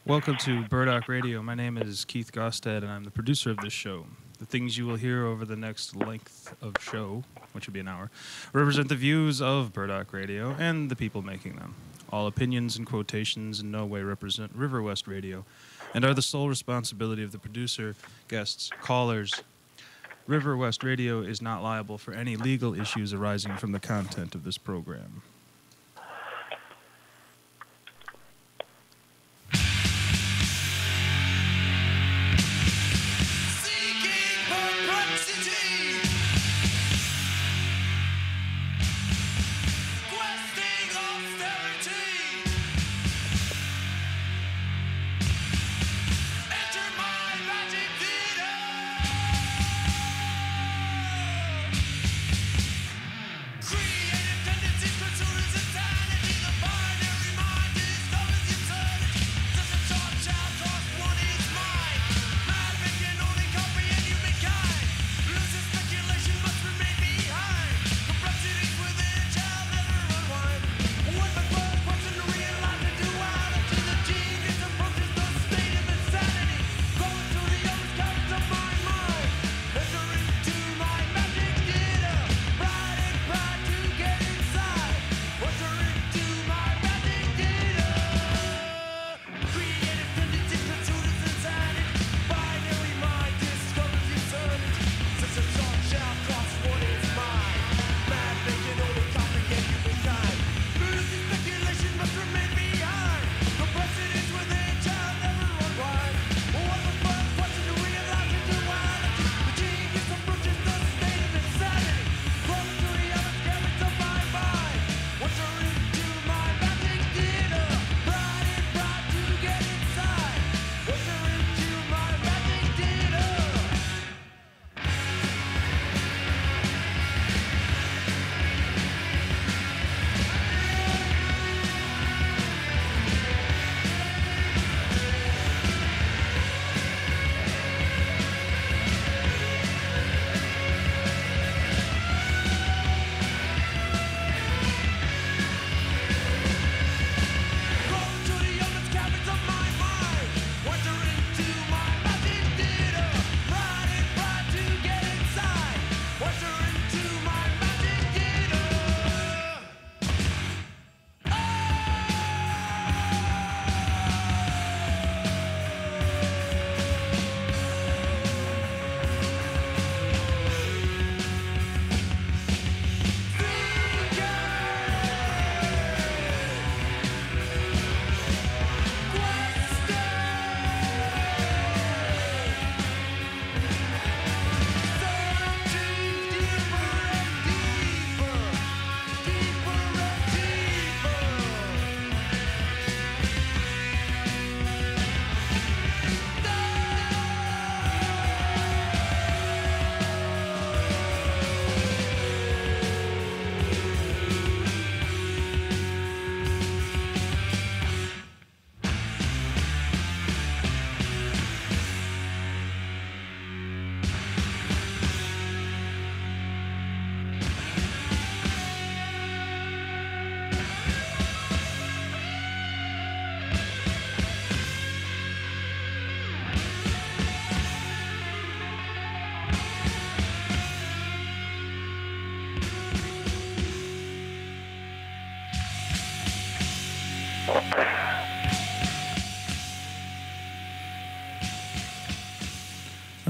Welcome to Burdock Radio. My name is Keith Gostad, and I'm the producer of this show. The things you will hear over the next length of show, which will be an hour, represent the views of Burdock Radio and the people making them. All opinions and quotations in no way represent River West Radio and are the sole responsibility of the producer, guests, callers. River West Radio is not liable for any legal issues arising from the content of this program.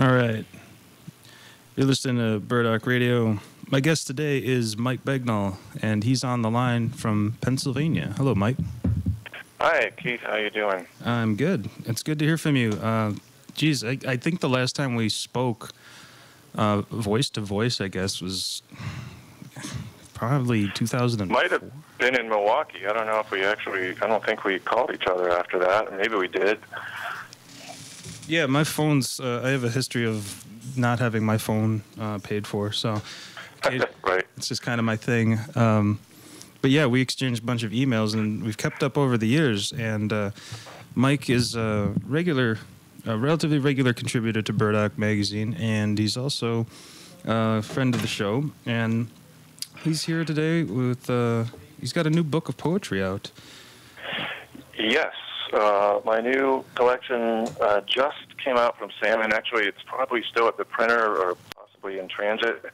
All right. You're listening to Burdock Radio. My guest today is Mike Begnall, and he's on the line from Pennsylvania. Hello, Mike. Hi, Keith. How you doing? I'm good. It's good to hear from you. Geez, I think the last time we spoke voice to voice, I guess, was probably 2004. Might have been in Milwaukee. I don't know if we actually, I don't think we called each other after that. Maybe we did. Yeah, my phone's, I have a history of not having my phone paid for, so right. It's just kind of my thing. But yeah, we exchanged a bunch of emails, and we've kept up over the years, and Mike is a relatively regular contributor to Burdock Magazine, and he's also a friend of the show, and he's here today with, he's got a new book of poetry out. Yes. My new collection just came out from Salmon. Actually, it's probably still at the printer or possibly in transit.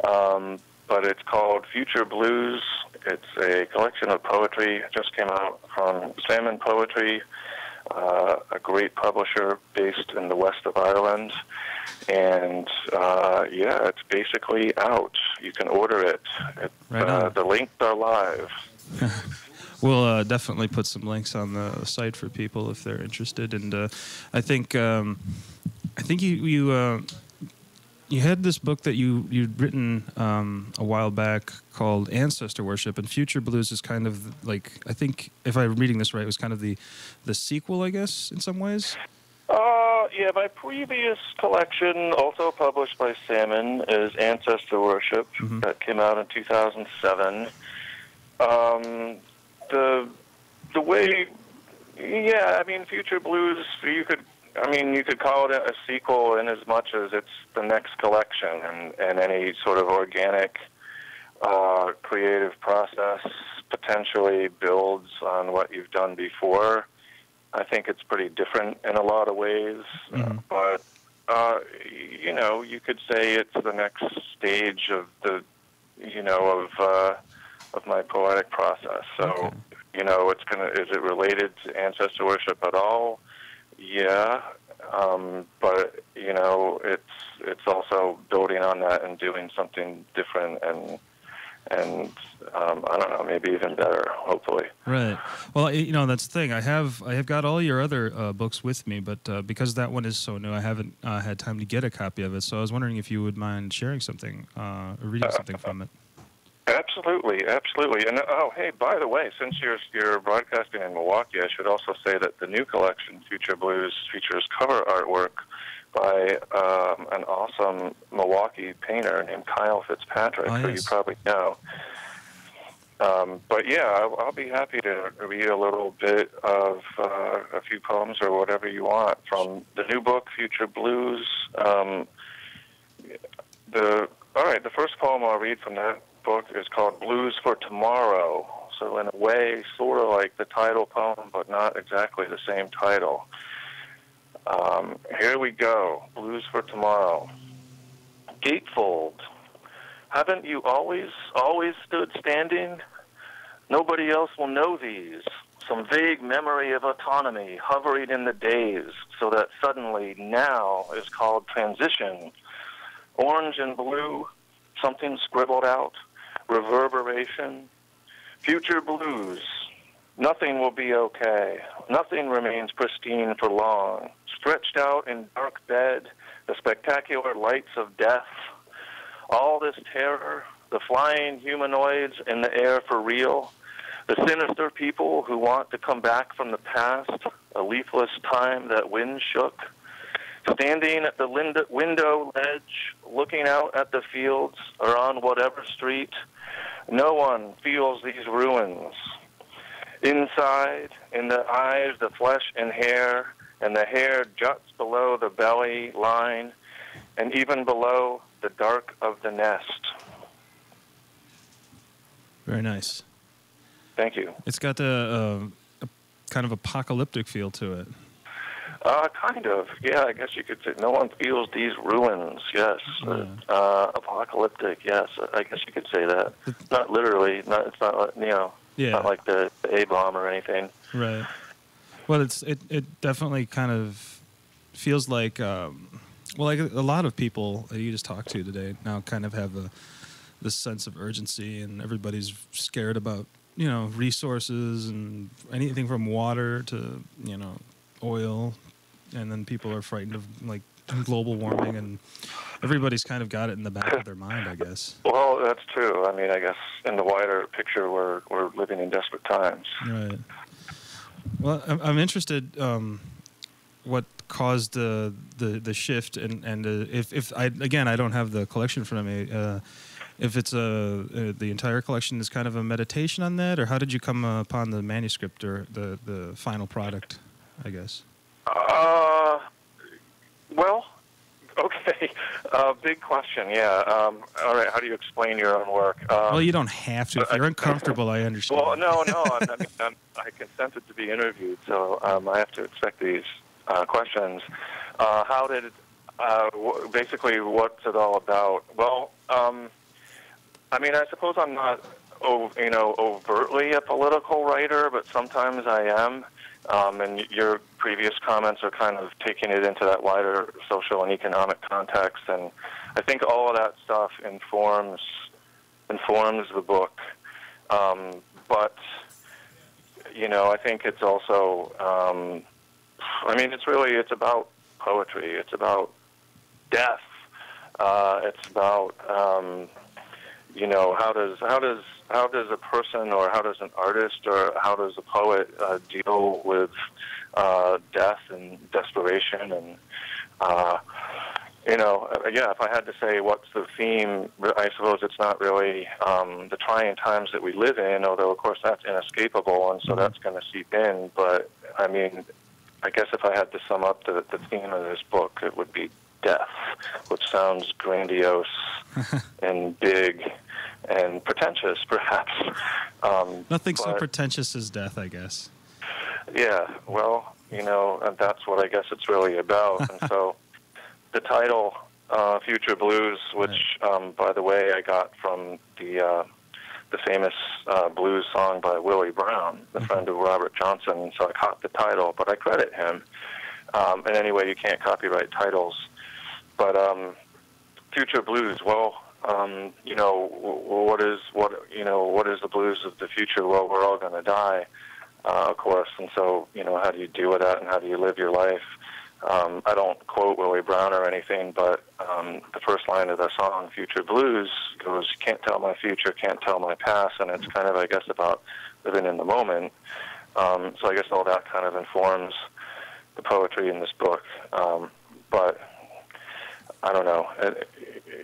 But it's called Future Blues. It's a collection of poetry. It just came out from Salmon Poetry, a great publisher based in the west of Ireland. And, yeah, it's basically out. You can order it. The links are live. We'll definitely put some links on the site for people if they're interested. And I think you had this book that you'd written a while back called Ancestor Worship, and Future Blues is kind of like, I think, if I'm reading this right, it was kind of the sequel, I guess, in some ways? Yeah, my previous collection, also published by Salmon, is Ancestor Worship. Mm-hmm. That came out in 2007. The way, yeah, I mean, Future Blues, you could call it a sequel in as much as it's the next collection, and any sort of organic creative process potentially builds on what you've done before. I think it's pretty different in a lot of ways, but you could say it's the next stage of of my poetic process. So, okay. Is it related to Ancestor Worship at all? Yeah, but it's also building on that and doing something different and I don't know, maybe even better, hopefully. Right. Well, that's the thing. I have got all your other books with me, but because that one is so new, I haven't had time to get a copy of it. So I was wondering if you would mind sharing something or reading something from it. Absolutely. And hey, by the way, since you're broadcasting in Milwaukee, I should also say that the new collection, Future Blues, features cover artwork by an awesome Milwaukee painter named Kyle Fitzpatrick, who you probably know. But yeah, I'll be happy to read a little bit of a few poems or whatever you want from the new book, Future Blues. The first poem I'll read from that book is called Blues for Tomorrow. So in a way, sort of like the title poem, but not exactly the same title. Here we go. Blues for Tomorrow. Gatefold. Haven't you always stood standing? Nobody else will know these. Some vague memory of autonomy hovering in the days, so that suddenly now is called transition. Orange and blue, something scribbled out. Reverberation. Future blues. Nothing will be okay. Nothing remains pristine for long. Stretched out in dark bed, the spectacular lights of death. All this terror, the flying humanoids in the air for real, the sinister people who want to come back from the past, a leafless time that wind shook. Standing at the window ledge, looking out at the fields or on whatever street, no one feels these ruins. Inside, in the eyes, the flesh and the hair juts below the belly line, and even below the dark of the nest. Very nice. Thank you. It's got a kind of apocalyptic feel to it. Kind of. Yeah, I guess you could say no one feels these ruins. Yes. Yeah. Apocalyptic. Yes, I guess you could say that. Not literally. It's not. Yeah. Not like the A-bomb or anything. Right. Well, it definitely kind of feels like like a lot of people that you just talked to today now kind of have this sense of urgency, and everybody's scared about resources and anything from water to oil. And then people are frightened of like global warming, and everybody's kind of got it in the back of their mind, I guess. Well, that's true. I mean, I guess in the wider picture, we're living in desperate times. Right. Well, I'm interested. What caused the shift, and if I don't have the collection in front of me. If it's the entire collection is kind of a meditation on that, or how did you come upon the manuscript or the final product, I guess? Well, okay. Okay. Big question. Yeah. All right. How do you explain your own work? Well, you don't have to. If you're uncomfortable, I understand. Well, no. I consented to be interviewed, so I have to expect these questions. How did basically what's it all about? Well, I mean, I suppose I'm not, overtly a political writer, but sometimes I am. And your previous comments are kind of taking it into that wider social and economic context, and I think all of that stuff informs the book. But I think it's also, it's about poetry. It's about death. It's about how does a person, or how does an artist, or how does a poet deal with death and desperation, and if I had to say what's the theme, I suppose it's not really the trying times that we live in, although of course that's inescapable, and so that's going to seep in. But I mean, I guess if I had to sum up the theme of this book, it would be death, which sounds grandiose and big and pretentious, perhaps. Nothing so pretentious as death, I guess. Yeah, well, and that's what I guess it's really about. And so the title, Future Blues, which, by the way, I got from the famous blues song by Willie Brown, the friend of Robert Johnson, so I caught the title, but I credit him. And anyway, you can't copyright titles. But Future Blues, well, what is the blues of the future? Well, we're all going to die, of course, and so, how do you deal with that, and how do you live your life? I don't quote Willie Brown or anything, but the first line of the song, Future Blues, goes, can't tell my future, can't tell my past, and it's kind of, I guess, about living in the moment. So I guess all that kind of informs the poetry in this book. But I don't know.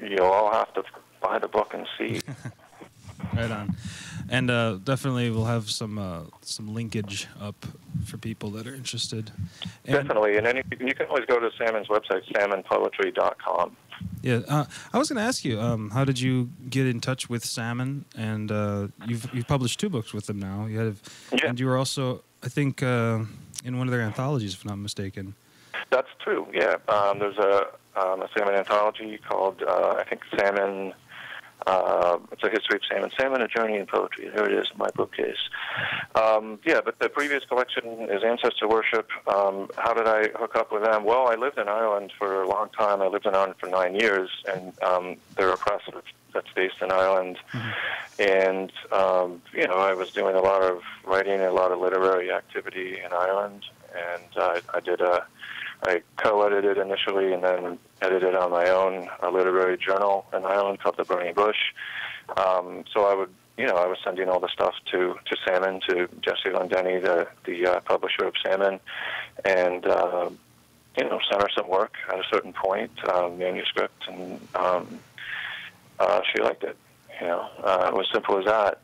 You'll all have to buy the book and see. Right on. And definitely we'll have some linkage up for people that are interested. Definitely. And you can always go to Salmon's website, salmonpoetry.com. Yeah. I was going to ask you, how did you get in touch with Salmon? And you've published 2 books with them now. And you were also, I think, in one of their anthologies, if I'm not mistaken. That's true, yeah. There's a Salmon anthology called, I think, Salmon... it's a history of salmon. Salmon, A Journey in Poetry. Here it is in my bookcase. But the previous collection is Ancestor Worship. How did I hook up with them? Well, I lived in Ireland for a long time. I lived in Ireland for 9 years, and they're a press that's based in Ireland. And, I was doing a lot of writing, a lot of literary activity in Ireland, and I co-edited initially and then edited on my own a literary journal in Ireland called The Burning Bush. So I was sending all the stuff to Salmon, to Jesse Lendenny, the publisher of Salmon, and, sent her some work at a certain point, manuscript, and she liked it. It was simple as that.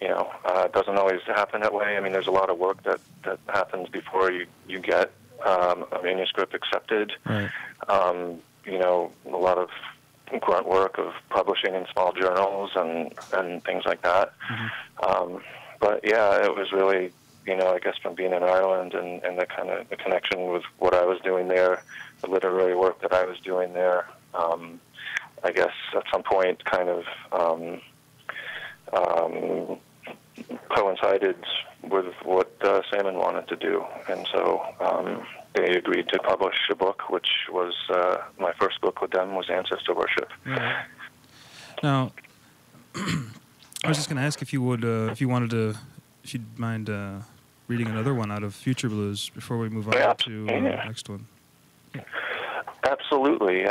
It doesn't always happen that way. I mean, there's a lot of work that happens before you get a manuscript accepted. Right. A lot of grunt work of publishing in small journals and things like that. But yeah, it was really, I guess from being in Ireland and the connection with what I was doing there, the literary work that I was doing there, I guess at some point kind of coincided with what Salmon wanted to do, and so they agreed to publish a book, which was my first book with them was Ancestor Worship. Right. Now, I was just going to ask if if you'd mind reading another one out of Future Blues before we move on to the next one. Yeah. Absolutely.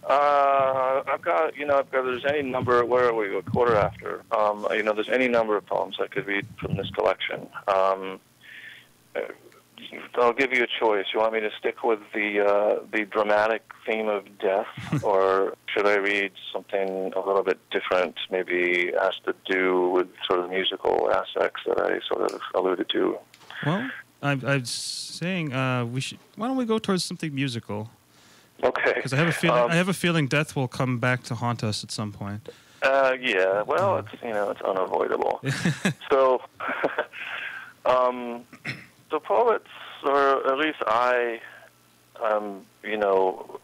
I've got, there's any number, where are we, a quarter after? There's any number of poems I could read from this collection. I'll give you a choice. You want me to stick with the dramatic theme of death, or should I read something a little bit different, maybe has to do with sort of musical aspects that I sort of alluded to? Well, I'm saying we should. Why don't we go towards something musical? Okay. Because I have a feeling death will come back to haunt us at some point. Yeah. Well, it's unavoidable. So, the poets, or at least I,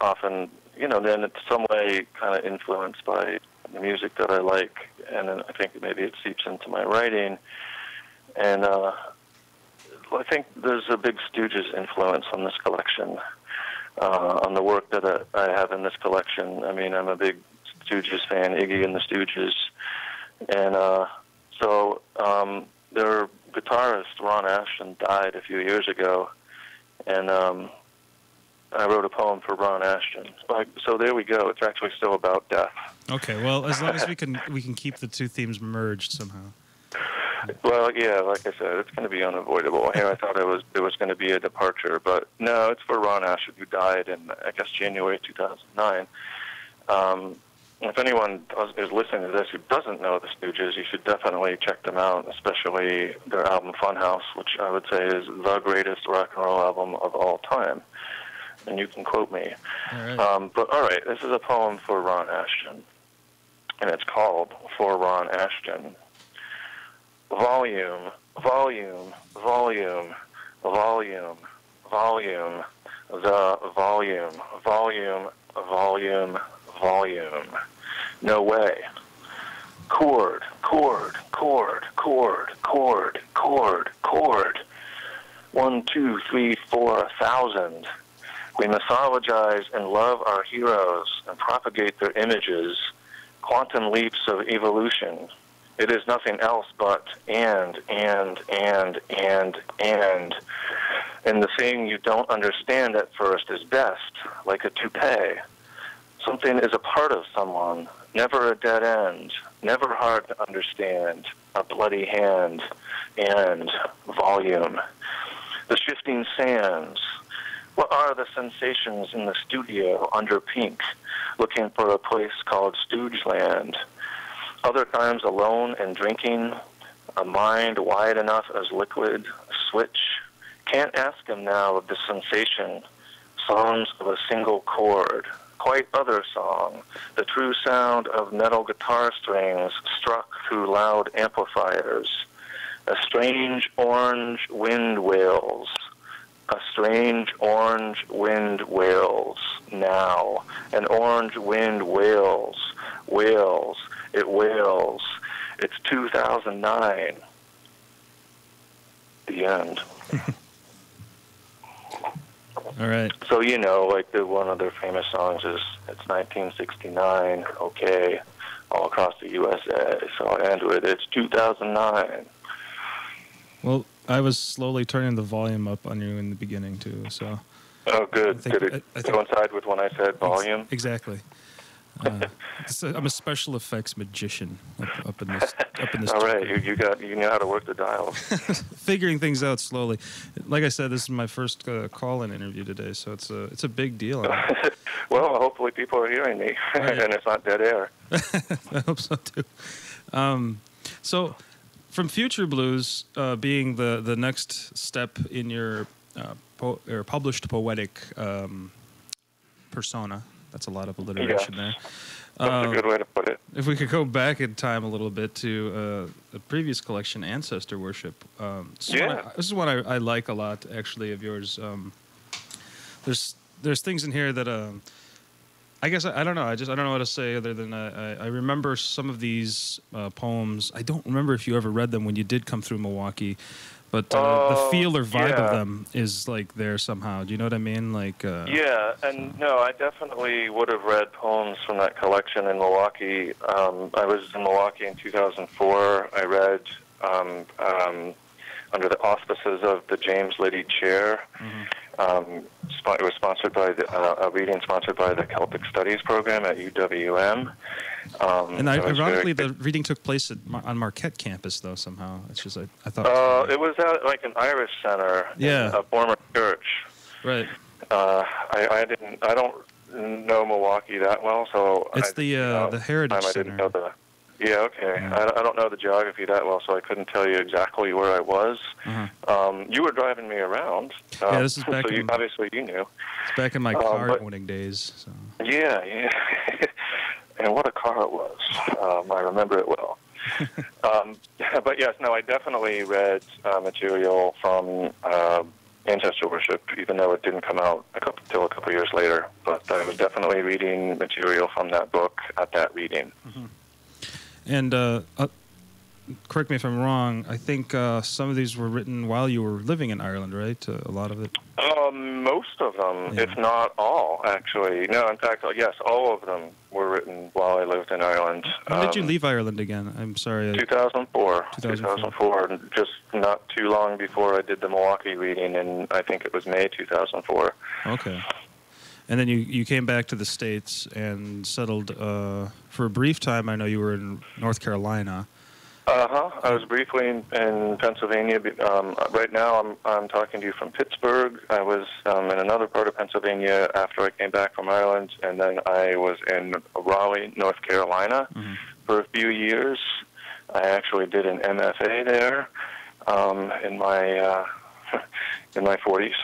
often, then in some way kind of influenced by the music that I like, and then I think maybe it seeps into my writing. And I think there's a big Stooges influence on this collection, on the work that I have in this collection. I mean, I'm a big Stooges fan, Iggy and the Stooges. And so their guitarist, Ron Ashton, died a few years ago. And I wrote a poem for Ron Ashton. So there we go. It's actually still about death. Okay, well, as long as we can keep the two themes merged somehow. Well, yeah, like I said, it's going to be unavoidable. Here, I thought it was going to be a departure, but no, it's for Ron Ashton, who died in, I guess, January 2009. If anyone is listening to this who doesn't know the Stooges, you should definitely check them out, especially their album Funhouse, which I would say is the greatest rock and roll album of all time. And you can quote me. All right. But all right, this is a poem for Ron Ashton, and it's called For Ron Ashton. Volume, volume, volume, volume, volume, the volume, volume, volume, volume. No way. Chord, chord, chord, chord, chord, chord, chord. 1, 2, 3, 4, 1,000. We mythologize and love our heroes and propagate their images, quantum leaps of evolution. It is nothing else but and. And the thing you don't understand at first is best, like a toupee. Something is a part of someone, never a dead end, never hard to understand, a bloody hand, and volume. The shifting sands. What are the sensations in the studio under pink, looking for a place called Stoogeland? Other times alone and drinking, a mind wide enough as liquid, a switch. Can't ask him now of the sensation, songs of a single chord, quite other song, the true sound of metal guitar strings struck through loud amplifiers. A strange orange wind wails. A strange orange wind wails now. An orange wind wails, wails, it wails. It's 2009. The end. All right. So, like one of their famous songs is, it's 1969, okay, all across the USA. So I end with, it's 2009. Well, I was slowly turning the volume up on you in the beginning, too, so... Oh, good. Did it coincide with when I said volume? Exactly. I'm a special effects magician up in this. All right, you know how to work the dials. Figuring things out slowly. Like I said, this is my first call-in interview today, so it's a big deal. Well, hopefully people are hearing me, right. And it's not dead air. I hope so too. So, from Future Blues being the next step in your published poetic persona. That's a lot of alliteration there. That's a good way to put it. If we could go back in time a little bit to the previous collection, Ancestor Worship. This is one I like a lot, actually, of yours. There's things in here that I guess I don't know. I don't know what to say other than I remember some of these poems. I don't remember if you ever read them when you did come through Milwaukee. But the feel or vibe of them is like there somehow. Do you know what I mean? Like yeah, and no, I definitely would have read poems from that collection in Milwaukee. I was in Milwaukee in 2004. I read under the auspices of the James Liddy Chair. Mm-hmm. It was sponsored by a reading sponsored by the Celtic Studies program at UWM. And ironically, the reading took place on Marquette campus, though, somehow. It's just, I thought... it was at, like, an Irish center in a former church. Right. I don't know Milwaukee that well, so... It's the Heritage Center. I didn't know Yeah, okay. I don't know the geography that well, so I couldn't tell you exactly where I was. You were driving me around. Yeah, this is back so in... obviously you knew. It's back in my car owning days. So. Yeah. And what a car it was. I remember it well. But yes, no, I definitely read material from Ancestor Worship, even though it didn't come out till a couple years later. But I was definitely reading material from that book at that reading. And correct me if I'm wrong, I think some of these were written while you were living in Ireland, right? A lot of it? Most of them, if not all, actually. No, in fact, yes, all of them were written while I lived in Ireland. When did you leave Ireland again? I'm sorry. 2004. 2004, just not too long before I did the Milwaukee reading, and I think it was May 2004. Okay. And then you came back to the States and settled for a brief time. I know you were in North Carolina. I was briefly in Pennsylvania. Right now, I'm talking to you from Pittsburgh. I was in another part of Pennsylvania after I came back from Ireland, and then I was in Raleigh, North Carolina, for a few years. I actually did an MFA there in my 40s,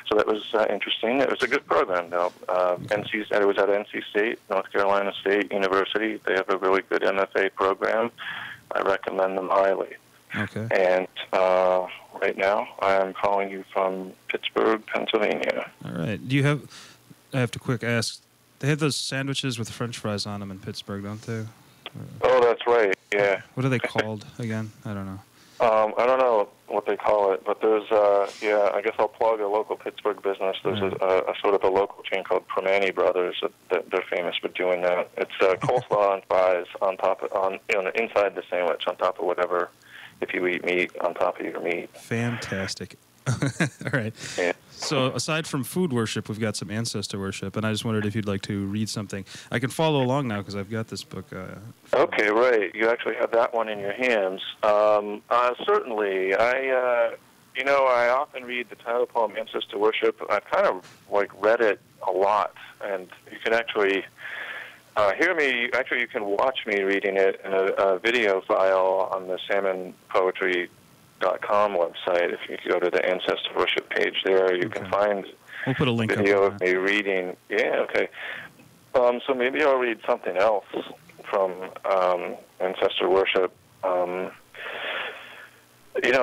so that was interesting. It was a good program, though. I was at NC State, North Carolina State University. They have a really good MFA program. I recommend them highly. Okay. And right now, I'm calling you from Pittsburgh, Pennsylvania. All right. I have to quick ask, they have those sandwiches with French fries on them in Pittsburgh, don't they? Oh, that's right, yeah. What are they called again? I don't know. I don't know what they call it, but there's, I guess I'll plug a local Pittsburgh business. There's a sort of a local chain called Permane Brothers that they're famous for doing that. It's coleslaw and fries on top inside the sandwich on top of whatever, if you eat meat, on top of your meat. Fantastic. All right. Yeah. So aside from food worship, we've got some ancestor worship, and I just wondered if you'd like to read something. I can follow along now because I've got this book. Okay, right. You actually have that one in your hands. Certainly. I often read the title poem Ancestor Worship. I've kind of read it a lot, and you can actually hear me. Actually, you can watch me reading it in a video file on the salmonpoetry.com website. If you go to the Ancestor Worship page there, you can find we'll put a link video up of me reading. Yeah, okay. So maybe I'll read something else from Ancestor Worship.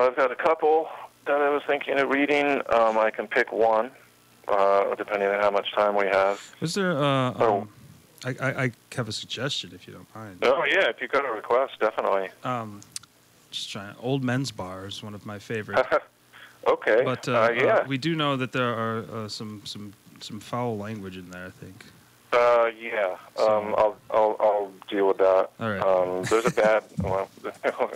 I've got a couple that I was thinking of reading. I can pick one, depending on how much time we have. Is there... I have a suggestion, if you don't mind. Oh, yeah, if you've got a request, definitely. Just trying. Old Men's Bar is one of my favorites. Okay. But we do know that there are some foul language in there, I think. Yeah. I'll deal with that. All right. There's a bad.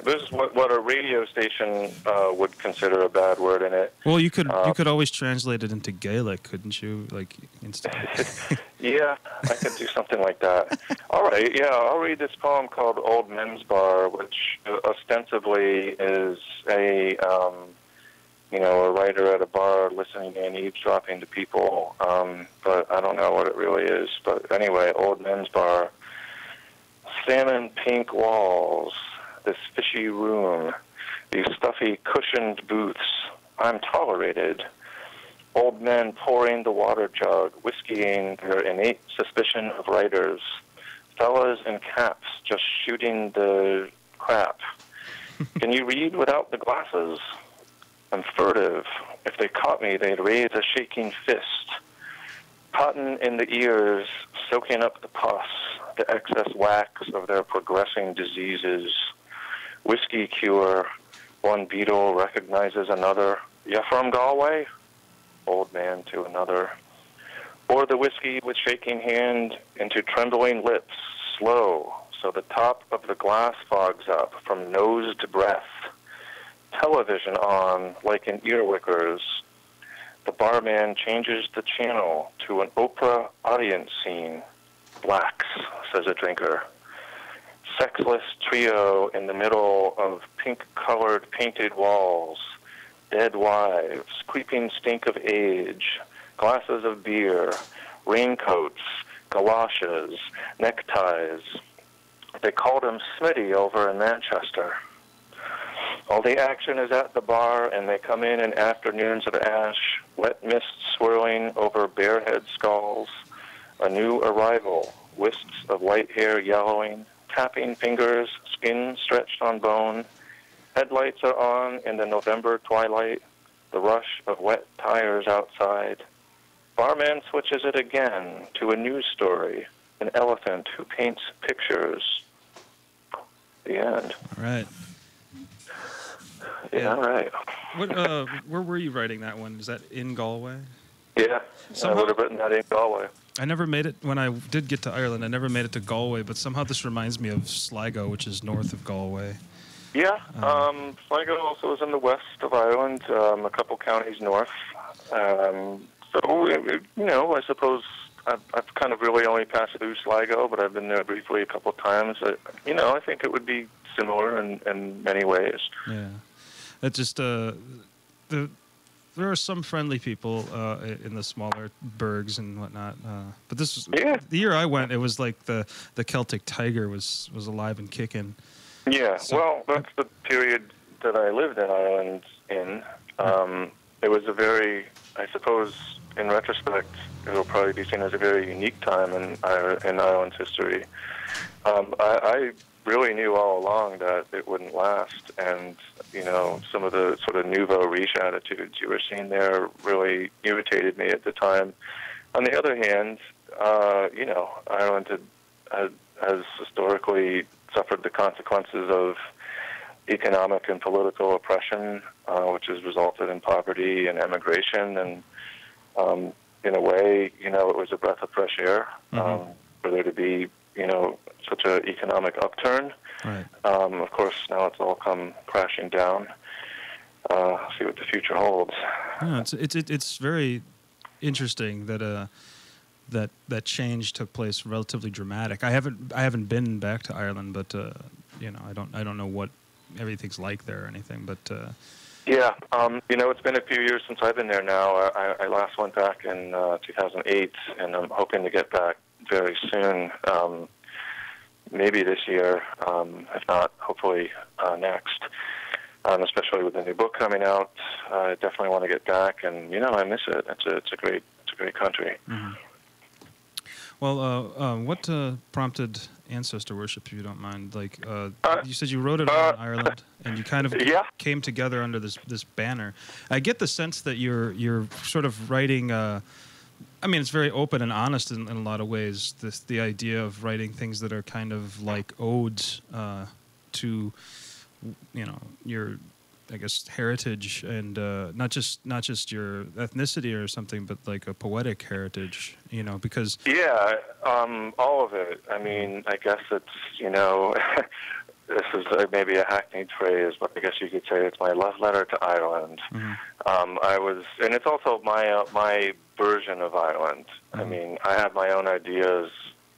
This is what a radio station would consider a bad word in it. Well, you could always translate it into Gaelic, couldn't you? Instantly. Yeah, I could do something like that. All right. Yeah, I'll read this poem called "Old Men's Bar," which ostensibly is a writer at a bar listening and eavesdropping to people, but I don't know what it really is. But anyway, Old Men's Bar. Salmon pink walls, this fishy room, these stuffy cushioned booths. I'm tolerated. Old men pouring the water jug, whiskeying their innate suspicion of writers. Fellas in caps just shooting the crap. Can you read without the glasses? I'm furtive. If they caught me, they'd raise a shaking fist. Cotton in the ears, soaking up the pus, the excess wax of their progressing diseases. Whiskey cure, one beetle recognizes another. You from Galway? Old man to another. Pour the whiskey with shaking hand into trembling lips, slow, so the top of the glass fogs up from nose to breath. Television on, like in earwickers. The barman changes the channel to an Oprah audience scene. Blacks, says a drinker. Sexless trio in the middle of pink-colored painted walls. Dead wives, creeping stink of age, glasses of beer, raincoats, galoshes, neckties. They called him Smitty over in Manchester. All the action is at the bar, and they come in afternoons of ash, wet mist swirling over barehead skulls, a new arrival, wisps of white hair yellowing, tapping fingers, skin stretched on bone. Headlights are on in the November twilight, the rush of wet tires outside. Barman switches it again to a news story, an elephant who paints pictures. The end. All right. Yeah, all right. Where were you writing that one? Is that in Galway? Yeah, I would have written that in Galway. I never made it, when I did get to Ireland, I never made it to Galway, but somehow this reminds me of Sligo, which is north of Galway. Yeah, Sligo also is in the west of Ireland, a couple counties north. I suppose I've kind of really only passed through Sligo, but I've been there briefly a couple of times. I think it would be similar in many ways. Yeah. It just, there are some friendly people in the smaller burgs and whatnot. But this was, the year I went, it was like the Celtic Tiger was alive and kicking. Yeah, so, well, that's the period that I lived in Ireland in. It was a very, I suppose, in retrospect, it will probably be seen as a very unique time in Ireland's history. I really knew all along that it wouldn't last, and some of the sort of nouveau riche attitudes you were seeing there really irritated me at the time. On the other hand, Ireland has historically suffered the consequences of economic and political oppression, which has resulted in poverty and emigration, and in a way, it was a breath of fresh air for there to be, such an economic upturn. Right. Of course, now it's all come crashing down. See what the future holds. Yeah, it's very interesting that that change took place relatively dramatic. I haven't been back to Ireland, but I don't know what everything's like there or anything. But yeah, it's been a few years since I've been there now. I last went back in 2008, and I'm hoping to get back very soon. Maybe this year, if not, hopefully next. Especially with the new book coming out, I definitely want to get back, and I miss it. It's a great country. Mm-hmm. Well, what prompted ancestor worship, if you don't mind? Like you said, you wrote it on Ireland, and you kind of came together under this banner. I get the sense that you're sort of writing. It's very open and honest in a lot of ways. The idea of writing things that are kind of like odes to, your, I guess, heritage, and not just your ethnicity or something, but like a poetic heritage. Because all of it. I guess it's this is maybe a hackneyed phrase, but I guess you could say it's my love letter to Ireland. Mm-hmm. And it's also my version of Ireland. Mm-hmm. I have my own ideas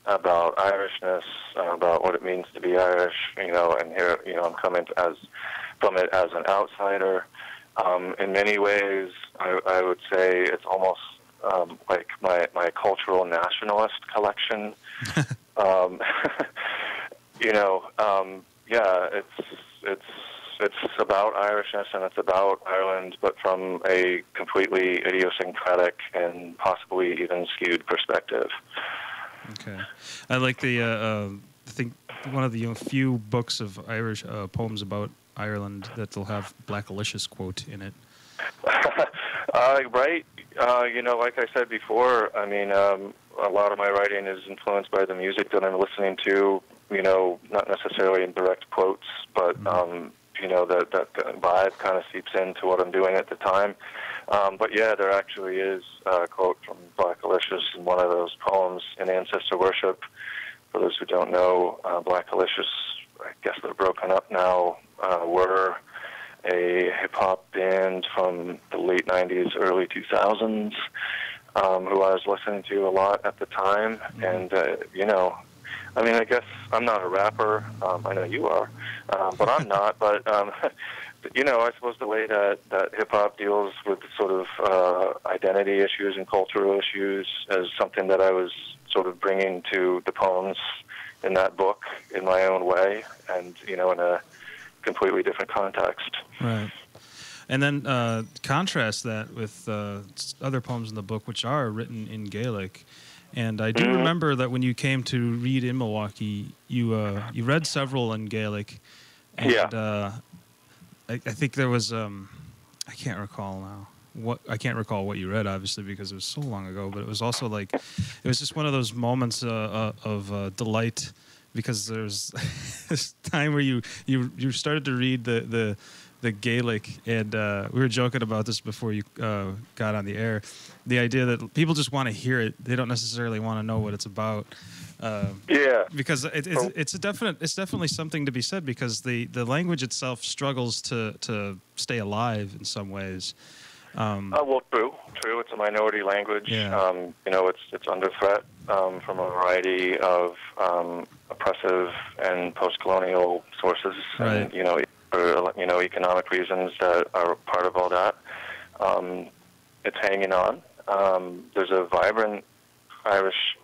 about Irishness, about what it means to be Irish, and here, I'm coming from it as an outsider. In many ways, I would say it's almost like my cultural nationalist collection. It's about Irishness, and it's about Ireland, but from a completely idiosyncratic and possibly even skewed perspective. Okay, I like I think one of the few books of Irish poems about Ireland that will have Black Alicia's quote in it. Right. Like I said before, a lot of my writing is influenced by the music that I'm listening to. Not necessarily in direct quotes, but that vibe kind of seeps into what I'm doing at the time. But yeah, there actually is a quote from Black Alicia's in one of those poems in Ancestor Worship. For those who don't know, Black Alicia's, I guess they're broken up now, were a hip-hop band from the late 90s, early 2000s, who I was listening to a lot at the time. Mm-hmm. And, I guess I'm not a rapper. I know you are, but I'm not. But, I suppose the way that hip-hop deals with sort of identity issues and cultural issues is something that I was sort of bringing to the poems in that book in my own way, and in a completely different context. Right. And then contrast that with other poems in the book, which are written in Gaelic. And I do remember that when you came to read in Milwaukee, you read several in Gaelic. And, I think there was I can't recall now. I can't recall what you read, obviously, because it was so long ago. But it was also like, it was just one of those moments of delight, because there's this time where you started to read the Gaelic, and we were joking about this before you got on the air. The idea that people just want to hear it; they don't necessarily want to know what it's about. Because it's definitely something to be said, because the language itself struggles to stay alive in some ways. Well, true. It's a minority language. Yeah. It's under threat from a variety of oppressive and post-colonial sources, right. and for economic reasons that are part of all that. It's hanging on. There's a vibrant Irish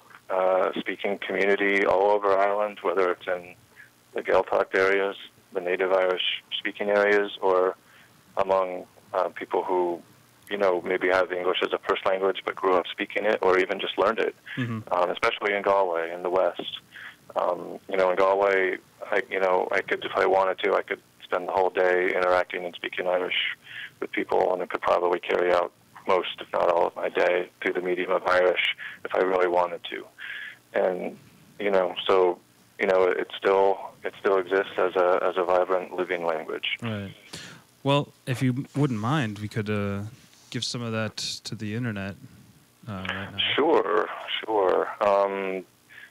speaking community all over Ireland, whether it's in the Gaeltacht areas, the native Irish speaking areas, or among people who maybe have English as a first language but grew up speaking it, or even just learned it, especially in Galway in the West. In Galway, I could, if I wanted to, I could spend the whole day interacting and speaking Irish with people, and I could probably carry out most, if not all, of my day through the medium of Irish if I really wanted to. And so it still exists as a vibrant, living language. Right. Well, if you wouldn't mind, we could give some of that to the internet right now. Sure.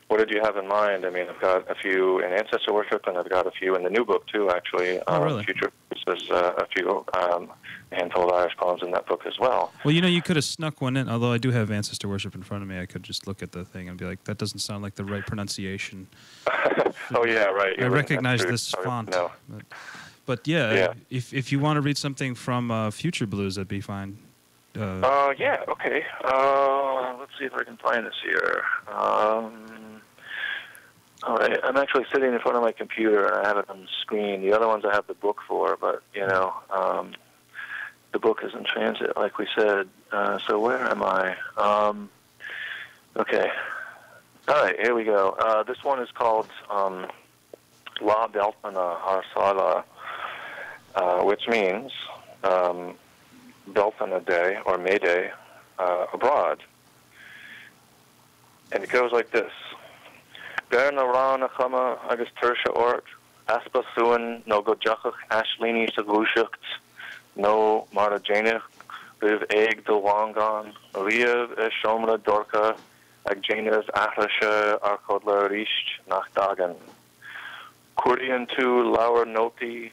What did you have in mind? I mean, I've got a few in ancestor worship, and I've got a few in the new book too. Actually, really? Future. There's a few hand-told Irish poems in that book as well. Well, you could have snuck one in. Although I do have ancestor worship in front of me, I could just look at the thing and be like, "That doesn't sound like the right pronunciation." Oh yeah, right. I recognize this font. No. But yeah, if you want to read something from Future Blues, that'd be fine. Yeah. Okay. Let's see if I can find this here. All right. I'm actually sitting in front of my computer, and I have it on the screen. The other ones I have the book for, but the book is in transit, like we said. So where am I? Okay. All right. Here we go. This one is called La Beltana Harsala, which means Beltana Day or May Day abroad. And it goes like this. Berna Rana Chama Agus Tersha Ort, Aspa Suan, no Gojachach, Ashlini Sagushucht, no Mara Janich, Riv Egg de Wangan, Riev Shomra Dorka, Agjanas Ahlasha Arkodla Risht nach Dagan. Kurian tu Lauer Noti,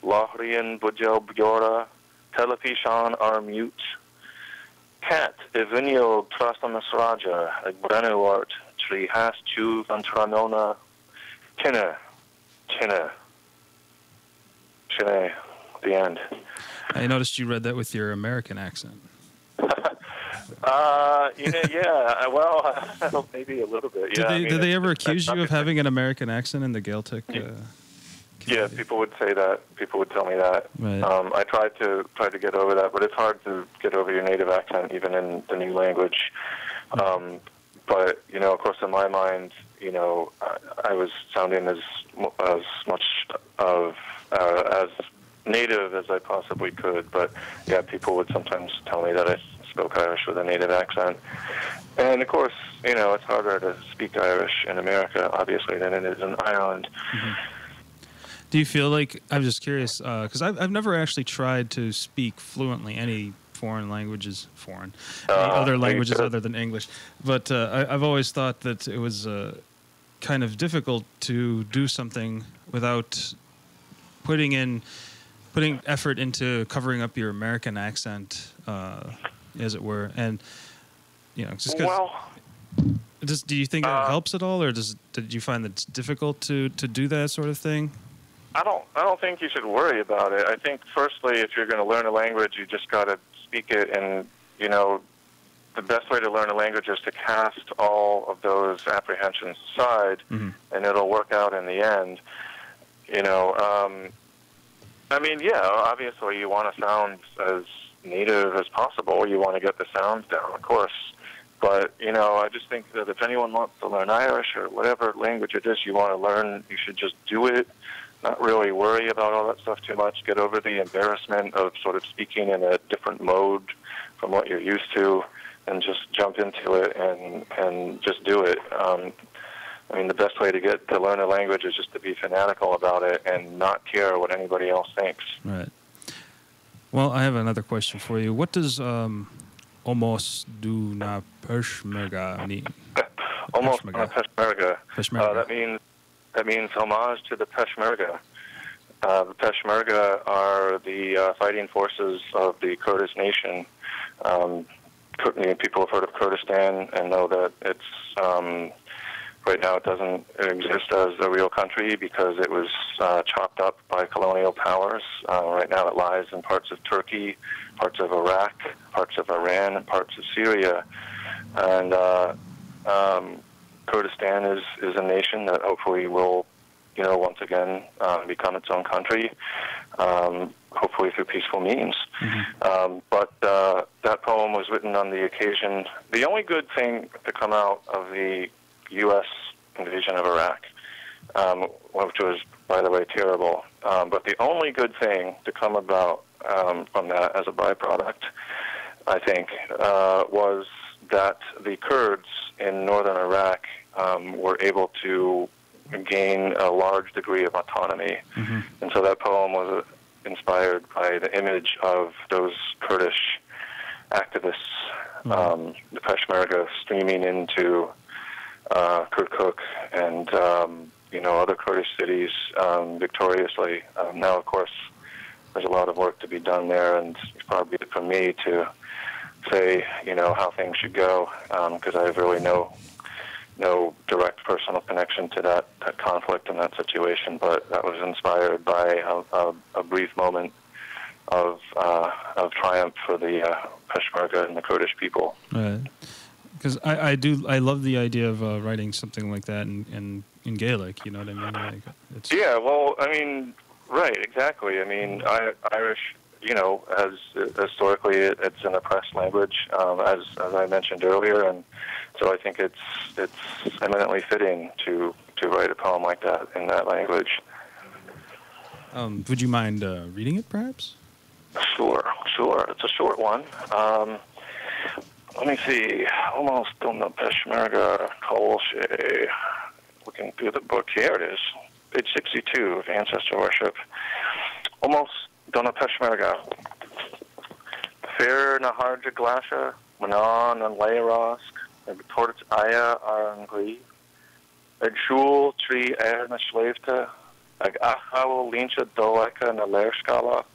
Lahrian Bujel Bjora, Telepishan are mute. Cat Evinio Trastamas Raja, Agbranuart, Tree Has Chuv Antranona, Tina, Shine, the end. I noticed you read that with your American accent. Well, maybe a little bit. Did they ever accuse you of having an American accent in the Gaeltacht? Yeah, people would say that. People would tell me that. Right. I tried to get over that, but it's hard to get over your native accent, even in the new language. But of course, in my mind, I was sounding as much of as native as I possibly could. But yeah, people would sometimes tell me that I spoke Irish with a native accent. And of course, it's harder to speak Irish in America, obviously, than it is in Ireland. Mm-hmm. Do you feel like, I'm just curious, because I've never actually tried to speak fluently any foreign languages, any other languages other than English, but I've always thought that it was kind of difficult to do something without putting effort into covering up your American accent, as it were, and just because. Do you think that helps at all, or did you find that it's difficult to do that sort of thing? I don't think you should worry about it. I think, firstly, if you're going to learn a language, you just got to speak it and, the best way to learn a language is to cast all of those apprehensions aside, and it'll work out in the end. You know, I mean, yeah, obviously you want to sound as native as possible. You want to get the sounds down, of course. But, you know, I just think that if anyone wants to learn Irish or whatever language it is you want to learn, you should just do it, not really worry about all that stuff too much, get over the embarrassment of sort of speaking in a different mode from what you're used to, and just jump into it and just do it. I mean, the best way to learn a language is just to be fanatical about it and not care what anybody else thinks. Right. Well, I have another question for you. What does almost do na Peshmerga mean? Almost na Peshmerga. Peshmerga. That means homage to the Peshmerga. The Peshmerga are the fighting forces of the Kurdish nation. People have heard of Kurdistan and know that it's right now it doesn't exist as a real country because it was chopped up by colonial powers. Right now it lies in parts of Turkey, parts of Iraq, parts of Iran, and parts of Syria. And Kurdistan is a nation that hopefully will, you know, once again become its own country, hopefully through peaceful means. But that poem was written on the occasion. The only good thing to come out of the U.S. invasion of Iraq, which was, by the way, terrible. But the only good thing to come about from that as a byproduct, I think, was that the Kurds in northern Iraq were able to gain a large degree of autonomy. And so that poem was inspired by the image of those Kurdish activists, the Peshmerga, streaming into Kirkuk and you know, other Kurdish cities victoriously. Now, of course, there's a lot of work to be done there, and it's probably for me to say, you know, how things should go, because I have really no direct personal connection to that conflict and that situation. But that was inspired by a brief moment of triumph for the Peshmerga and the Kurdish people. Right. Because I love the idea of writing something like that in Gaelic. You know what I mean? Like, it's... Yeah. Well, I mean, right. Exactly. I mean, Irish, you know, as historically it's an oppressed language, as I mentioned earlier, and so I think it's eminently fitting to write a poem like that in that language. Would you mind reading it, perhaps? Sure. It's a short one. Let me see. Almost on the Peshmerga Kolshe. Looking through the book. Here it is. Page 62 of Ancestor Worship. Almost Donna Peshmerga. Fair na harja glasha, manan and leirosk, ag tort aya arangri, ag shul tree na schleefte, ag achau lincha doleka na leerskala,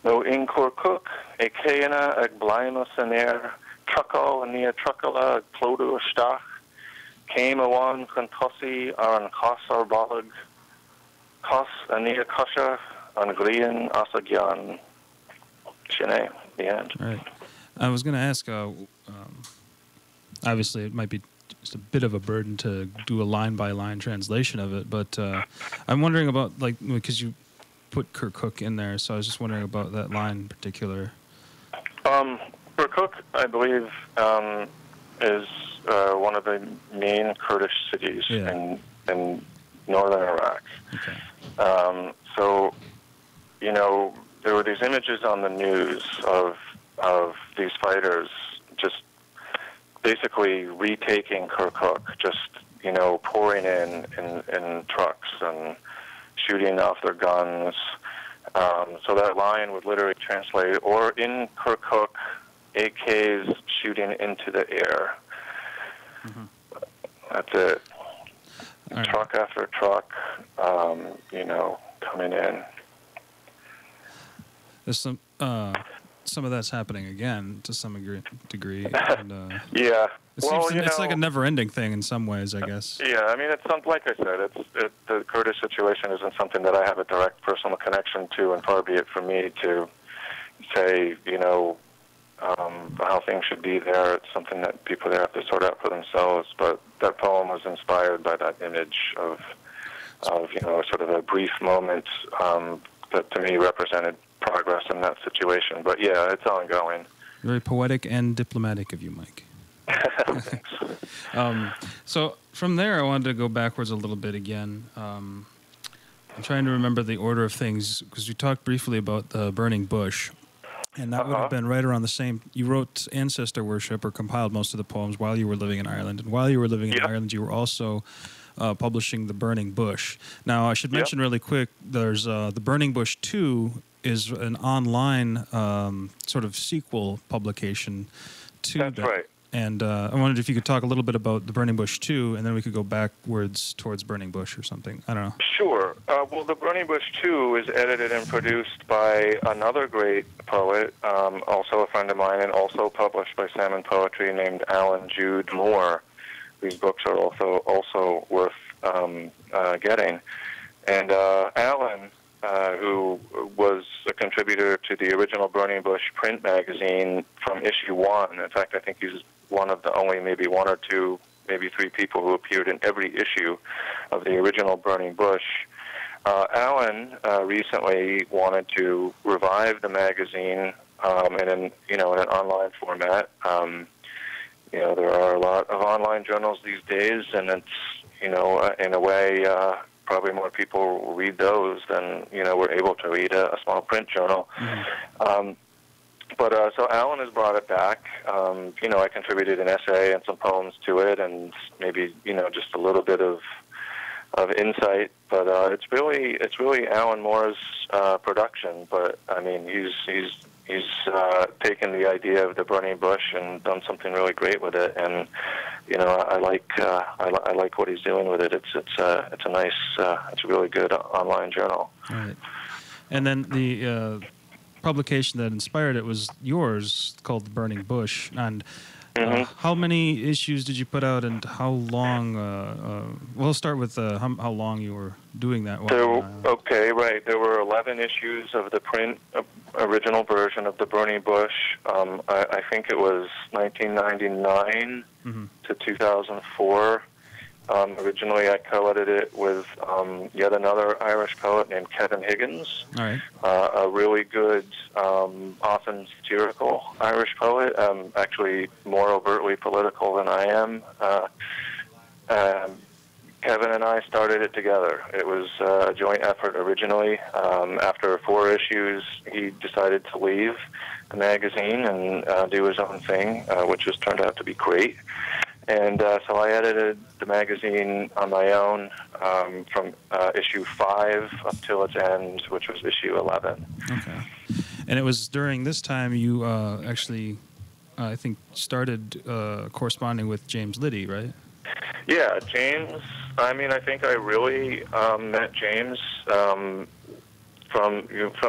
no inkorkuk, e keena ag blaima saner, truckle and near truckala ag plodu stach, came a one contossi an kos or balag, kos a near kosha, an grian asagyan. Shine, the end. Right. I was going to ask, obviously it might be just a bit of a burden to do a line-by-line translation of it, but I'm wondering about, like, because you put Kirkuk in there, so I was just wondering about that line in particular. Kirkuk, I believe, is one of the main Kurdish cities in northern Iraq. Okay. So, you know, there were these images on the news of these fighters just basically retaking Kirkuk, just, you know, pouring in trucks and shooting off their guns. So that line would literally translate, or in Kirkuk, AKs shooting into the air. That's it. Right. Truck after truck, you know, coming in. There's some of that's happening again to some degree. And, yeah. It's like a never-ending thing in some ways, I guess. Yeah, I mean, it's something, like I said, the Kurdish situation isn't something that I have a direct personal connection to, and far be it from me to say, you know, how things should be there. It's something that people there have to sort out for themselves. But that poem was inspired by that image of sort of a brief moment that to me represented progress in that situation. But yeah, it's ongoing. Very poetic and diplomatic of you, Mike. So from there, I wanted to go backwards a little bit again. I'm trying to remember the order of things, because you talked briefly about the burning bush, and that would have been right around the same. You wrote Ancestor Worship, or compiled most of the poems while you were living in Ireland, and while you were living in Ireland, you were also publishing The Burning Bush. Now, I should mention really quick, there's The Burning Bush 2 is an online sort of sequel publication to that. That's right. And I wondered if you could talk a little bit about The Burning Bush 2, and then we could go backwards towards Burning Bush or something. I don't know. Sure. Well, The Burning Bush 2 is edited and produced by another great poet, also a friend of mine, and also published by Salmon Poetry, named Alan Jude Moore. These books are also worth getting. And Alan, who was a contributor to the original Burning Bush print magazine from issue 1. In fact, I think he's one of the only maybe one or two, maybe three people who appeared in every issue of the original Burning Bush. Alan recently wanted to revive the magazine in an online format. There are a lot of online journals these days, and it's in a way probably more people read those than we're able to read a small print journal. Mm-hmm. So Alan has brought it back. I contributed an essay and some poems to it, and maybe just a little bit of insight. But it's really Alan Moore's production. But I mean, he's taken the idea of the Burning Bush and done something really great with it. And I like what he's doing with it. It's a nice, it's a really good online journal. All right. And then the publication that inspired it was yours, called The Burning Bush. And how many issues did you put out, and how long? We'll start with how long you were doing that. There were 11 issues of the print original version of The Burning Bush. I think it was 1999 to 2004. Originally, I co-edited it with yet another Irish poet named Kevin Higgins. All right. A really good, often satirical Irish poet, actually more overtly political than I am. Kevin and I started it together. It was a joint effort originally. After 4 issues, he decided to leave the magazine and do his own thing, which has turned out to be great. And so I edited the magazine on my own from issue 5 up till its end, which was issue 11. Okay. And it was during this time you actually, I think, started corresponding with James Liddy, right? Yeah, James. I mean, I think I really met James from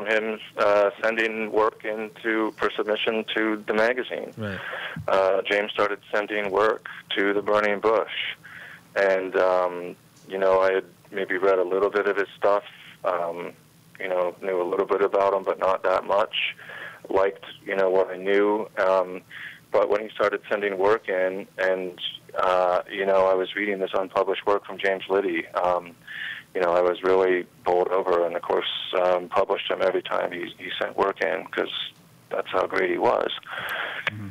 him sending work for submission to the magazine. Right. James started sending work to The Burning Bush, and I had maybe read a little bit of his stuff, knew a little bit about him, but not that much. Liked what I knew, but when he started sending work in, and I was reading this unpublished work from James Liddy, I was really bowled over, and of course published him every time he sent work in, because that's how great he was. Mm-hmm.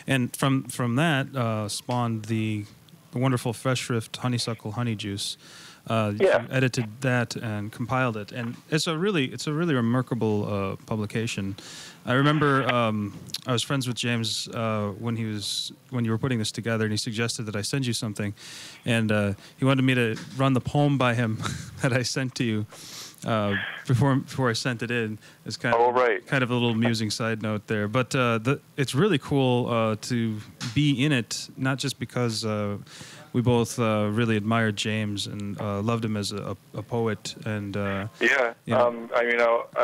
And from that spawned the wonderful Fresh Rift Honeysuckle Honey Juice. You edited that and compiled it, and it's a really remarkable publication. I remember I was friends with James when you were putting this together, and he suggested that I send you something, and he wanted me to run the poem by him that I sent to you before I sent it in. It's kind of a little amusing side note there, but it's really cool to be in it, not just because we both really admired James and loved him as a poet. And I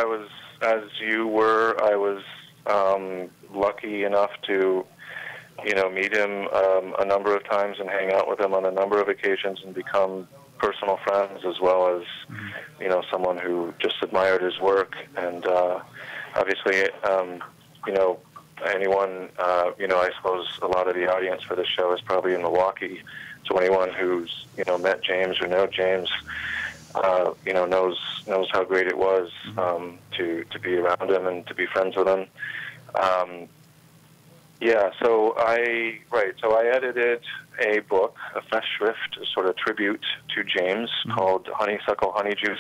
was, as you were, I was lucky enough to meet him a number of times and hang out with him on a number of occasions and become personal friends, as well as someone who just admired his work. And obviously anyone, I suppose a lot of the audience for this show is probably in Milwaukee. So anyone who's, met James or know James, knows how great it was to be around him and to be friends with him. So I edited a book, a Festschrift, a sort of tribute to James called Honeysuckle Honeyjuice,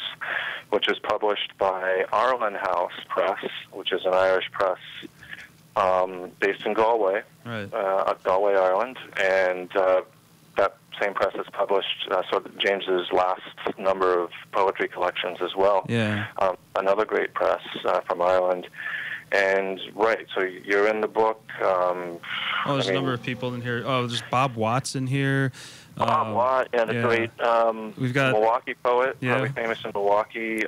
which is published by Arlen House Press, which is an Irish press based in Galway, Galway, Ireland, and that same press has published sort of James's last number of poetry collections as well. Yeah. Another great press from Ireland. And, so you're in the book. There's a number of people in here. Oh, there's Bob Watts in here. Bob Watt, the great we've got Milwaukee poet, probably Yeah. famous in Milwaukee.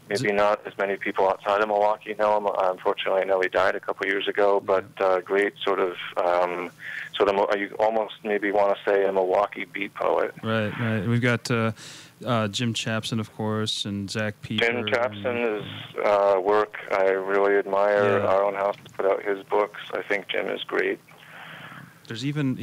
Maybe not as many people outside of Milwaukee know him. Unfortunately, I know he died a couple years ago, but great sort of, you almost maybe want to say a Milwaukee beat poet. Right. We've got Jim Chapson, of course, and Zach Peter. Jim Chapson's work I really admire. Yeah. Our own house put out his books. I think Jim is great. There's even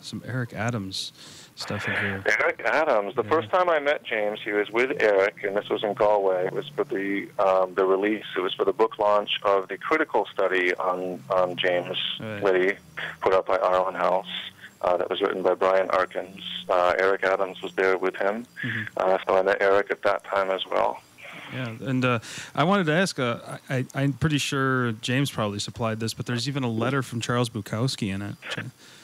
some Eric Adams stuff in here. Eric Adams. The first time I met James, he was with Eric, and this was in Galway. It was for the release. It was for the book launch of the critical study on James Liddy, put out by Arlen House. That was written by Brian Arkins. Eric Adams was there with him. So I met Eric at that time as well. Yeah, and I wanted to ask, I'm pretty sure James probably supplied this, but there's even a letter from Charles Bukowski in it.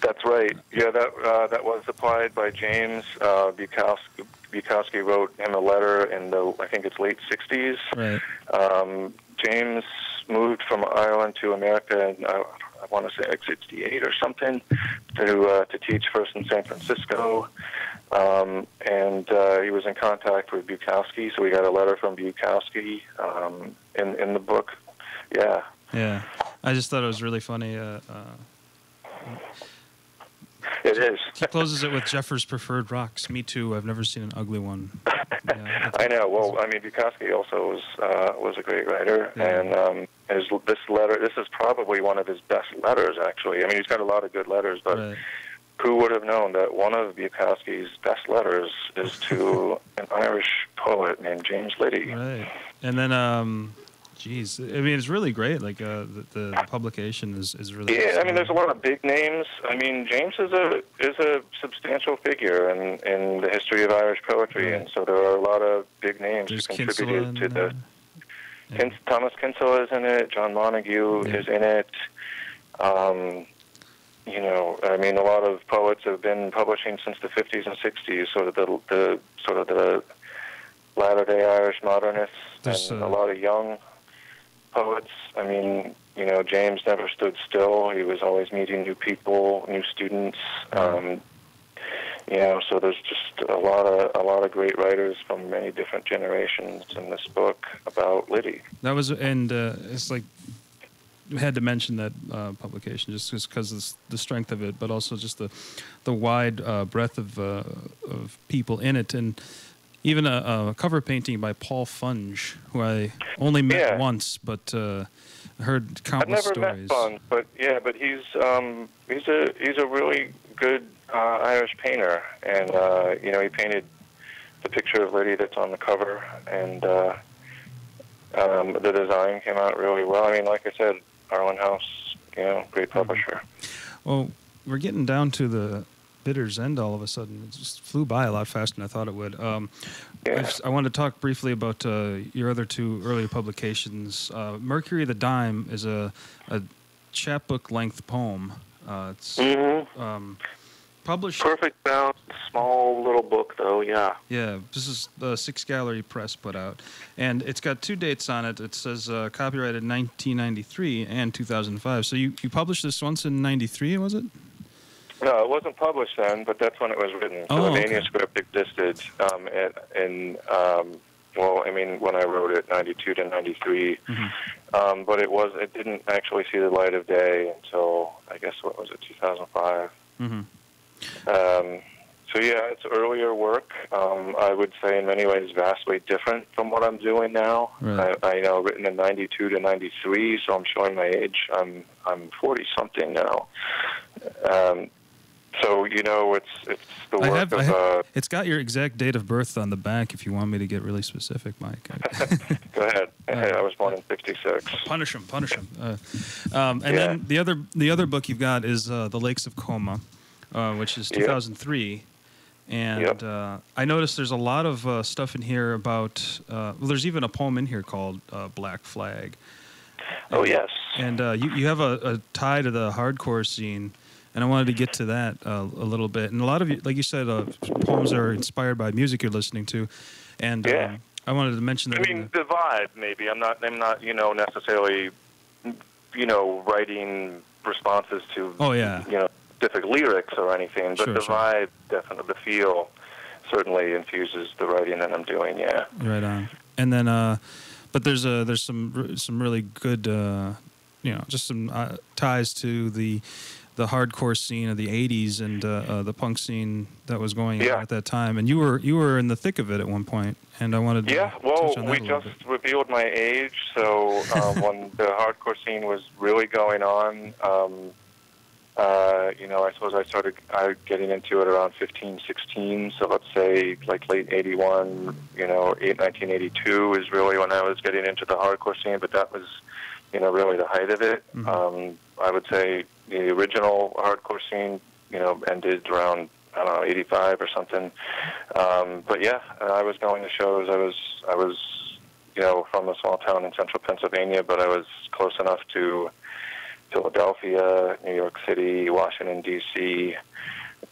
That's right. Yeah, that was supplied by James. Bukowski wrote him a letter in I think it's late 60s. Right. James moved from Ireland to America in, I want to say like 68 or something, to teach first in San Francisco. And he was in contact with Bukowski, so we got a letter from Bukowski in the book. Yeah. Yeah. I just thought it was really funny. It is. He closes it with Jeffers' preferred rocks. Me too. I've never seen an ugly one. Yeah, I know. Well, I mean, Bukowski also was a great writer, and this letter. This is probably one of his best letters, actually. I mean, he's got a lot of good letters, but who would have known that one of Bukowski's best letters is to an Irish poet named James Liddy? Right. And then, geez, I mean, it's really great. Like the publication is really. Yeah, I mean, there's a lot of big names. I mean, James is a substantial figure in the history of Irish poetry, and so there are a lot of big names who contributed to the. Thomas Kinsella is in it. John Montague is in it. I mean, a lot of poets have been publishing since the 50s and 60s. Sort of the latter-day Irish modernists, and a lot of young poets. I mean, James never stood still. He was always meeting new people, new students. So there's just a lot of great writers from many different generations in this book about Liddy. That was, and it's like we had to mention that publication just because of the strength of it, but also just the wide breadth of people in it, and even a cover painting by Paul Funge, who I only met once, but heard countless stories. I've never met Funge, but he's a really good Irish painter, and he painted the picture of Liddy that's on the cover, and the design came out really well. I mean, like I said, Arlen House, great publisher. Well, we're getting down to the bitter's end all of a sudden. It just flew by a lot faster than I thought it would. I wanted to talk briefly about your other two earlier publications. Mercury the Dime is a chapbook length poem. It's published. Perfect bound, small little book though. Yeah. Yeah, this is the Six Gallery Press put out, and it's got two dates on it. It says copyrighted 1993 and 2005. So you published this once in '93, was it? No, it wasn't published then, but that's when it was written. So the manuscript existed when I wrote it, 92 to 93. But it didn't actually see the light of day until, I guess, 2005. So yeah, it's earlier work. I would say in many ways vastly different from what I'm doing now. Right. I know written in '92 to '93, so I'm showing my age. I'm 40 something now. So it's the work of. It's got your exact date of birth on the back. If you want me to get really specific, Mike. Go ahead. I was born in '66. Punish him. And then the other book you've got is The Lakes of Como, which is 2003. And I noticed there's a lot of stuff in here about. Well, there's even a poem in here called Black Flag. Oh yes. And you have a tie to the hardcore scene. And I wanted to get to that a little bit. And a lot of you, like you said, poems are inspired by music you're listening to. And I wanted to mention that. I mean, the vibe, maybe. I'm not necessarily, writing responses to, specific lyrics or anything. But the vibe, definitely, the feel, certainly infuses the writing that I'm doing. Yeah. Right on. And then, but there's some really good, just some ties to the hardcore scene of the '80s and the punk scene that was going on at that time, and you were in the thick of it at one point, and I wanted to touch on that we just revealed my age, so when the hardcore scene was really going on, I suppose I started getting into it around 15, 16, so let's say like late 81, 1982 is really when I was getting into the hardcore scene, but that was, really the height of it. Mm-hmm. I would say the original hardcore scene, ended around, 85 or something. But yeah, I was going to shows. I was, from a small town in central Pennsylvania, but I was close enough to Philadelphia, New York City, Washington, D.C.,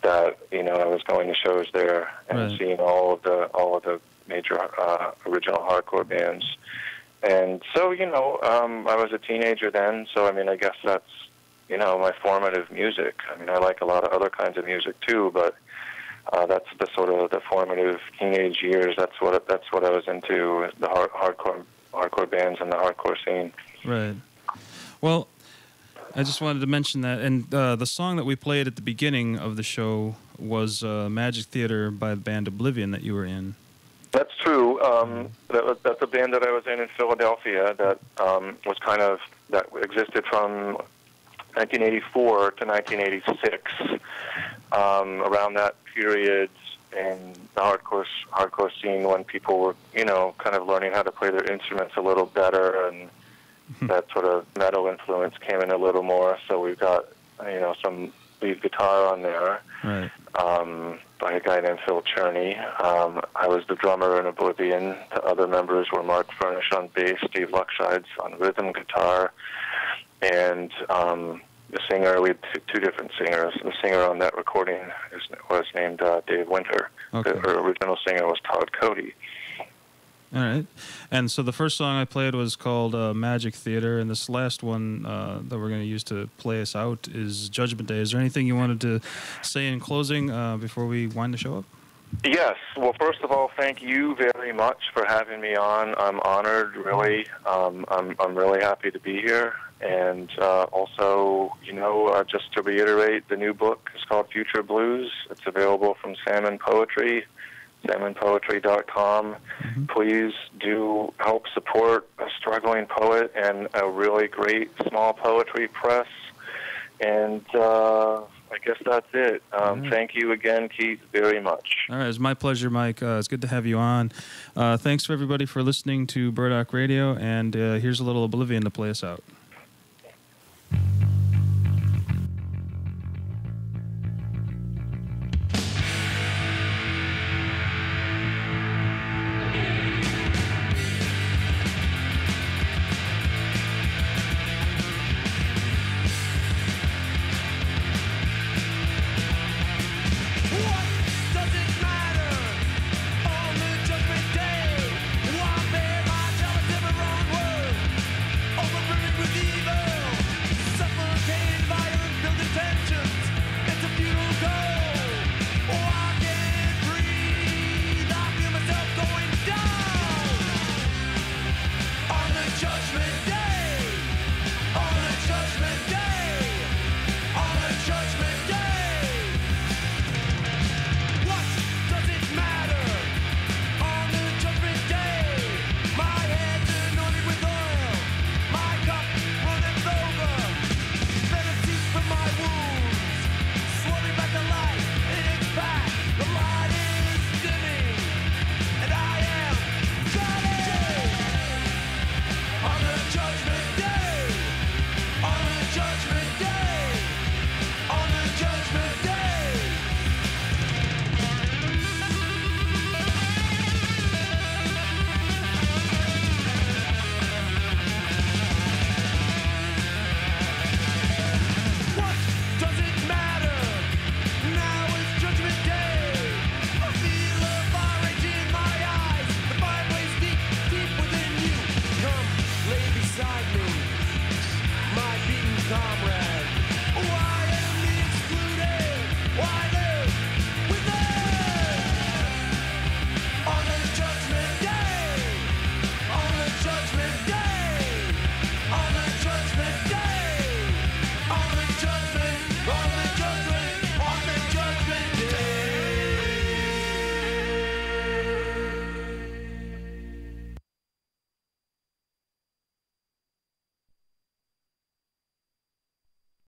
that, I was going to shows there and seeing all of the major original hardcore bands. And so, I was a teenager then, so, I guess that's, my formative music. I like a lot of other kinds of music, too, but that's the sort of the formative teenage years. That's what I was into, the hardcore bands and the hardcore scene. Right. Well, I just wanted to mention that. And the song that we played at the beginning of the show was Magic Theater by the band Oblivion that you were in. That's true. That's a band that I was in Philadelphia that was that existed from 1984 to 1986. Around that period in the hardcore scene, when people were, kind of learning how to play their instruments a little better, and that sort of metal influence came in a little more. So we've got, some lead guitar on there. Right. By a guy named Phil Cherney. I was the drummer in Oblivion. The other members were Mark Furnish on bass, Steve Luckshides on rhythm guitar, and the singer, we had two different singers. The singer on that recording was named Dave Winter. Okay. The original singer was Todd Cody. All right. And so the first song I played was called Magic Theater, and this last one that we're going to use to play us out is Judgment Day. Is there anything you wanted to say in closing before we wind the show up? Yes. Well, first of all, thank you very much for having me on. I'm honored, really. I'm really happy to be here. And also, just to reiterate, the new book is called Future Blues. It's available from Salmon Poetry, salmonpoetry.com. Mm-hmm. Please do help support a struggling poet and a really great small poetry press. And I guess that's it. Thank you again, Keith, very much. All right, it's my pleasure, Mike. It's good to have you on. Thanks for everybody for listening to Burdock Radio, and here's a little Oblivion to play us out.